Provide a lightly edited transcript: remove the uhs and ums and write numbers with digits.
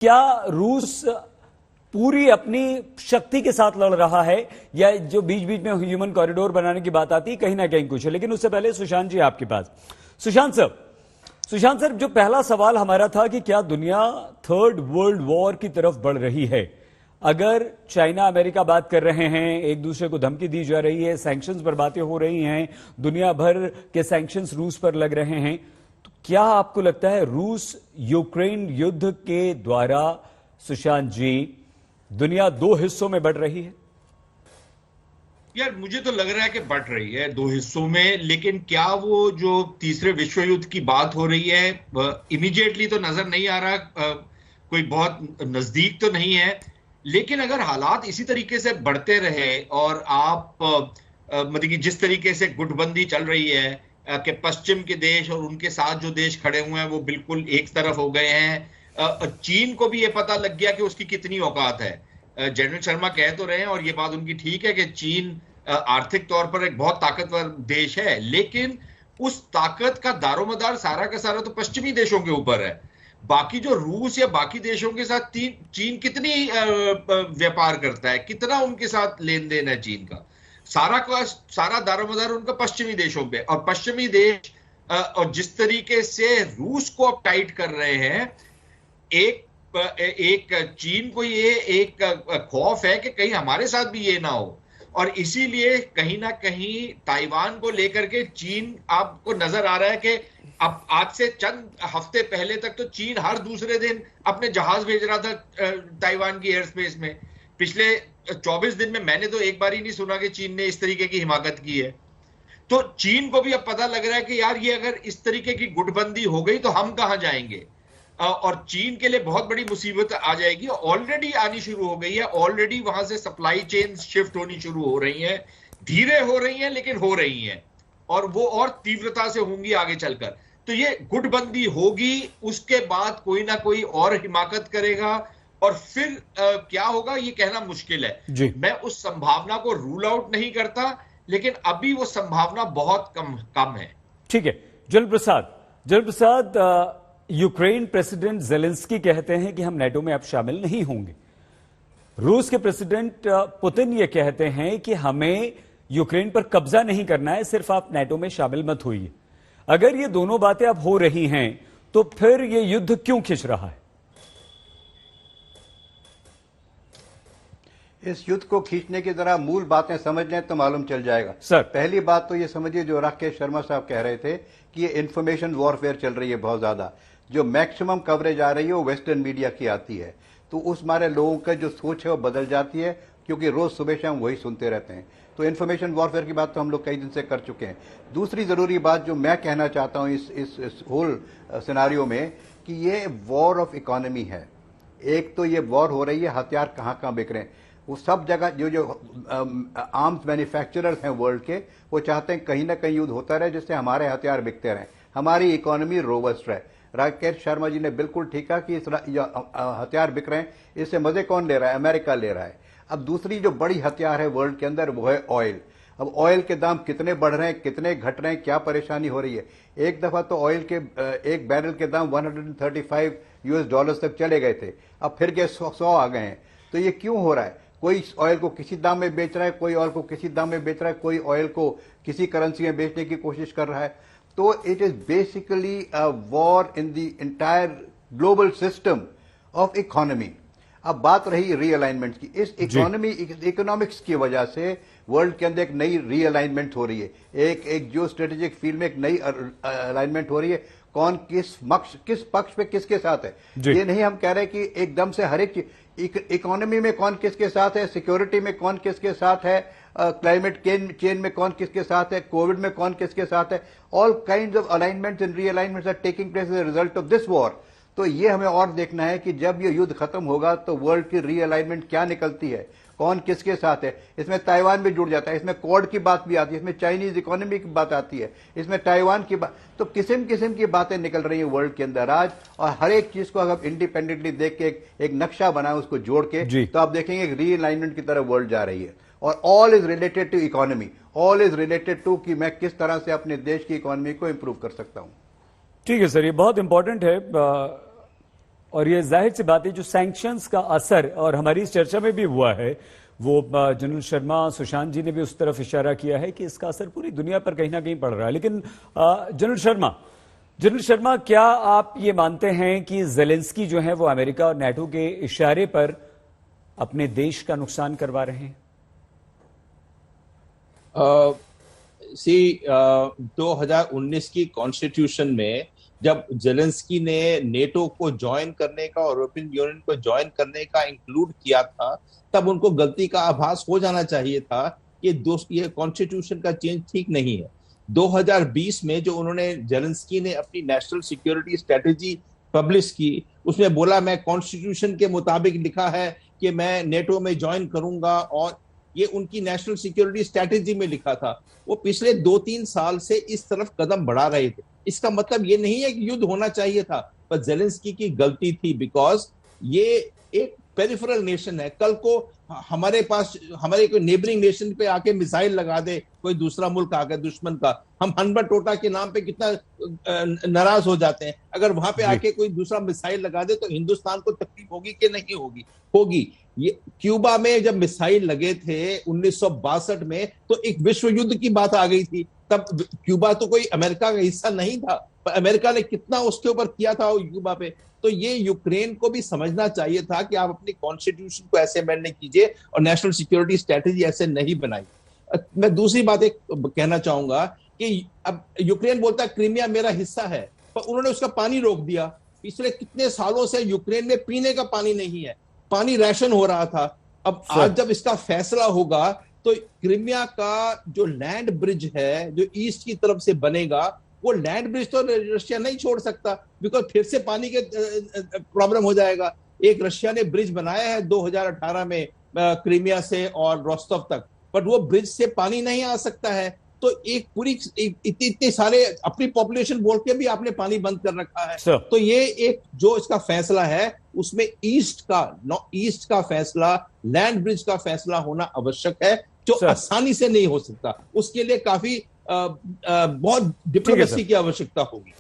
क्या रूस पूरी अपनी शक्ति के साथ लड़ रहा है, या जो बीच बीच में ह्यूमन कॉरिडोर बनाने की बात आती है कहीं ना कहीं कुछ है? लेकिन उससे पहले सुशांत जी आपके पास। सुशांत सर, जो पहला सवाल हमारा था कि क्या दुनिया थर्ड वर्ल्ड वॉर की तरफ बढ़ रही है? अगर चाइना अमेरिका बात कर रहे हैं, एक दूसरे को धमकी दी जा रही है, सैंक्शंस पर बातें हो रही हैं, दुनिया भर के सैंक्शंस रूस पर लग रहे हैं, तो क्या आपको लगता है रूस यूक्रेन युद्ध के द्वारा, सुशांत जी, दुनिया दो हिस्सों में बढ़ रही है? यार मुझे तो लग रहा है कि बढ़ रही है दो हिस्सों में, लेकिन क्या वो जो तीसरे विश्व युद्ध की बात हो रही है इमीडिएटली तो नजर नहीं आ रहा, कोई बहुत नजदीक तो नहीं है। लेकिन अगर हालात इसी तरीके से बढ़ते रहे और आप मतलब कि जिस तरीके से गुटबंदी चल रही है कि पश्चिम के देश और उनके साथ जो देश खड़े हुए हैं वो बिल्कुल एक तरफ हो गए हैं। चीन को भी ये पता लग गया कि उसकी कितनी औकात है। जनरल शर्मा कह तो रहे हैं और ये बात उनकी ठीक है कि चीन आर्थिक तौर पर एक बहुत ताकतवर देश है, लेकिन उस ताकत का दारोमदार सारा का सारा तो पश्चिमी देशों के ऊपर है। बाकी जो रूस या बाकी देशों के साथ चीन कितनी व्यापार करता है, कितना उनके साथ लेन देन है चीन का, सारा दारोमदार उनका पश्चिमी देशों पे। और पश्चिमी देश और जिस तरीके से रूस को अब टाइट कर रहे हैं, एक चीन को ये एक खौफ है कि कहीं हमारे साथ भी ये ना हो, और इसीलिए कहीं ना कहीं ताइवान को लेकर के चीन आपको नजर आ रहा है कि अब आज से चंद हफ्ते पहले तक तो चीन हर दूसरे दिन अपने जहाज भेज रहा था ताइवान की एयर स्पेस में। पिछले 24 दिन में मैंने तो एक बार ही नहीं सुना कि चीन ने इस तरीके की हिमाकत की है। तो चीन को भी अब पता लग रहा है कि यार ये अगर इस तरीके की गुटबंदी हो गई तो हम कहां जाएंगे, और चीन के लिए बहुत बड़ी मुसीबत आ जाएगी। ऑलरेडी आनी शुरू हो गई है, ऑलरेडी वहां से सप्लाई चेन शिफ्ट होनी शुरू हो रही है, धीरे हो रही है लेकिन हो रही है, और वो और तीव्रता से होंगी आगे चलकर। तो ये गुटबंदी होगी, उसके बाद कोई ना कोई और हिमाकत करेगा, और फिर क्या होगा ये कहना मुश्किल है। मैं उस संभावना को रूल आउट नहीं करता, लेकिन अभी वो संभावना बहुत कम है। ठीक है। जल प्रसाद, यूक्रेन प्रेसिडेंट जेलेंस्की कहते हैं कि हम नेटो में अब शामिल नहीं होंगे। रूस के प्रेसिडेंट पुतिन ये कहते हैं कि हमें यूक्रेन पर कब्जा नहीं करना है, सिर्फ आप नेटो में शामिल मत होइए। अगर ये दोनों बातें अब हो रही हैं तो फिर ये युद्ध क्यों खिंच रहा है? इस युद्ध को खींचने की जरा मूल बातें समझ लें तो मालूम चल जाएगा। सर, पहली बात तो ये समझिए, जो राकेश शर्मा साहब कह रहे थे कि ये इंफॉर्मेशन वॉरफेयर चल रही है बहुत ज्यादा, जो मैक्सिमम कवरेज आ रही है वो वेस्टर्न मीडिया की आती है, तो उस मारे लोगों का जो सोच है वो बदल जाती है, क्योंकि रोज सुबह शाम वही सुनते रहते हैं। तो इन्फॉर्मेशन वॉरफेयर की बात तो हम लोग कई दिन से कर चुके हैं। दूसरी जरूरी बात जो मैं कहना चाहता हूं इस होल सिनारियो में, कि ये वॉर ऑफ इकोनॉमी है। एक तो ये वॉर हो रही है, हथियार कहां कहां बिक रहे हैं, वो सब जगह जो आर्म्स मैन्युफैक्चरर्स हैं वर्ल्ड के, वो चाहते हैं कहीं ना कहीं युद्ध होता रहे जिससे हमारे हथियार बिकते रहें, हमारी इकोनॉमी रोबस्ट रहे। राकेश शर्मा जी ने बिल्कुल ठीक कहा कि इस हथियार बिक रहे हैं, इससे मजे कौन ले रहा है? अमेरिका ले रहा है। अब दूसरी जो बड़ी हथियार है वर्ल्ड के अंदर वो है ऑयल। अब ऑयल के दाम कितने बढ़ रहे हैं, कितने घट रहे हैं, क्या परेशानी हो रही है। एक दफा तो ऑयल के एक बैरल के दाम $135 तक चले गए थे, अब फिर के 100 आ गए हैं। तो ये क्यों हो रहा है? कोई ऑयल को किसी दाम में बेच रहा है, कोई ऑयल को किसी दाम में बेच रहा है, कोई ऑयल को किसी करेंसी में बेचने की कोशिश कर रहा है। तो it is basically a war in the entire global system of economy. अब बात रही रीअलाइनमेंट की, इस इकोनॉमिक्स की वजह से वर्ल्ड के अंदर एक नई रीअलाइनमेंट हो रही है, एक जो स्ट्रेटेजिक फील्ड में एक नई अलाइनमेंट हो रही है। कौन किस पक्ष पे किसके साथ है, ये नहीं हम कह रहे कि एकदम से हर एक इकोनॉमी में कौन किसके साथ है, सिक्योरिटी में कौन किसके साथ है, क्लाइमेट चेंज में कौन किसके साथ है, कोविड में कौन किसके साथ है। All kind of alignments and realignments are taking place as a result of this war. तो ये हमें और देखना है कि जब ये युद्ध खत्म होगा तो वर्ल्ड की रीअलाइनमेंट क्या निकलती है, कौन किसके साथ है। इसमें ताइवान भी जुड़ जाता है, इसमें क्वाड की बात भी आती है, इसमें चाइनीज इकोनॉमी की बात आती है, इसमें ताइवान की बात। तो किस्म किस्म की बातें निकल रही हैं वर्ल्ड के अंदर आज, और हर एक चीज को अगर इंडिपेंडेंटली देख के एक नक्शा बनाए उसको जोड़ के, तो आप देखेंगे एक रीअलाइनमेंट की तरफ वर्ल्ड जा रही है। और all is related to economy, all is related to कि मैं किस तरह से अपने देश की इकोनॉमी को इंप्रूव कर सकता हूं। ठीक है सर, ये बहुत इंपॉर्टेंट है। और ये जाहिर सी बात है, जो सैंक्शंस का असर, और हमारी इस चर्चा में भी हुआ है, वो जनरल शर्मा, सुशांत जी ने भी उस तरफ इशारा किया है कि इसका असर पूरी दुनिया पर कहीं ना कहीं पड़ रहा है। लेकिन जनरल शर्मा, क्या आप ये मानते हैं कि जेलेंस्की जो है वो अमेरिका और नाटो के इशारे पर अपने देश का नुकसान करवा रहे हैं? 2019 की कॉन्स्टिट्यूशन में जब जेलेंस्की ने नेटो को ज्वाइन करने का और यूरोपियन यूनियन को ज्वाइन करने का इंक्लूड किया था, तब उनको गलती का आभास हो जाना चाहिए था कि ये कॉन्स्टिट्यूशन का चेंज ठीक नहीं है। 2020 में जो उन्होंने जेलेंस्की ने अपनी नेशनल सिक्योरिटी स्ट्रेटेजी पब्लिश की, उसमें बोला मैं कॉन्स्टिट्यूशन के मुताबिक लिखा है कि मैं नेटो में ज्वाइन करूंगा, और ये उनकी नेशनल सिक्योरिटी स्ट्रेटेजी में लिखा था। वो पिछले 2-3 साल से इस तरफ कदम बढ़ा रहे थे। इसका मतलब ये नहीं है कि युद्ध होना चाहिए था, पर जेलेंस्की की गलती थी, बिकॉज ये एक पेरिफेरल नेशन है। कल को हमारे पास हमारे कोई नेबरिंग नेशन पे आके मिसाइल लगा दे कोई दूसरा मुल्क आकर, दुश्मन का, हम हनबा टोटा के नाम पे कितना नाराज हो जाते हैं। अगर वहां पे आके कोई दूसरा मिसाइल लगा दे तो हिंदुस्तान को तकलीफ होगी कि नहीं होगी? होगी। ये क्यूबा में जब मिसाइल लगे थे 1962 में, तो एक विश्व युद्ध की बात आ गई थी। तब क्यूबा तो कोई अमेरिका का हिस्सा नहीं था, पर अमेरिका ने कितना उसके ऊपर किया था क्यूबा पे। तो ये यूक्रेन को भी समझना चाहिए था कि आप अपनी कॉन्स्टिट्यूशन को ऐसे अमेंड नहीं कीजिए और नेशनल सिक्योरिटी स्ट्रेटेजी ऐसे नहीं बनाई। मैं दूसरी बात एक कहना चाहूंगा कि अब यूक्रेन बोलता है क्रीमिया मेरा हिस्सा है, पर उन्होंने उसका पानी रोक दिया। पिछले कितने सालों से यूक्रेन में पीने का पानी नहीं है, पानी राशन हो रहा था। अब आज जब इसका फैसला होगा तो क्रीमिया का जो लैंड ब्रिज है जो ईस्ट की तरफ से बनेगा, वो लैंड ब्रिज तो रशिया नहीं छोड़ सकता, बिकॉज फिर से पानी के प्रॉब्लम हो जाएगा। एक रशिया ने ब्रिज बनाया है 2018 में क्रीमिया से और रोस्टोव तक, बट वो ब्रिज से पानी नहीं आ सकता है। तो एक पूरी इतने सारे अपनी पॉपुलेशन बोल के भी आपने पानी बंद कर रखा है। तो ये एक जो इसका फैसला है उसमें ईस्ट का फैसला, लैंड ब्रिज का फैसला होना आवश्यक है, जो आसानी से नहीं हो सकता। उसके लिए काफी बहुत डिप्लोमेसी की आवश्यकता होगी।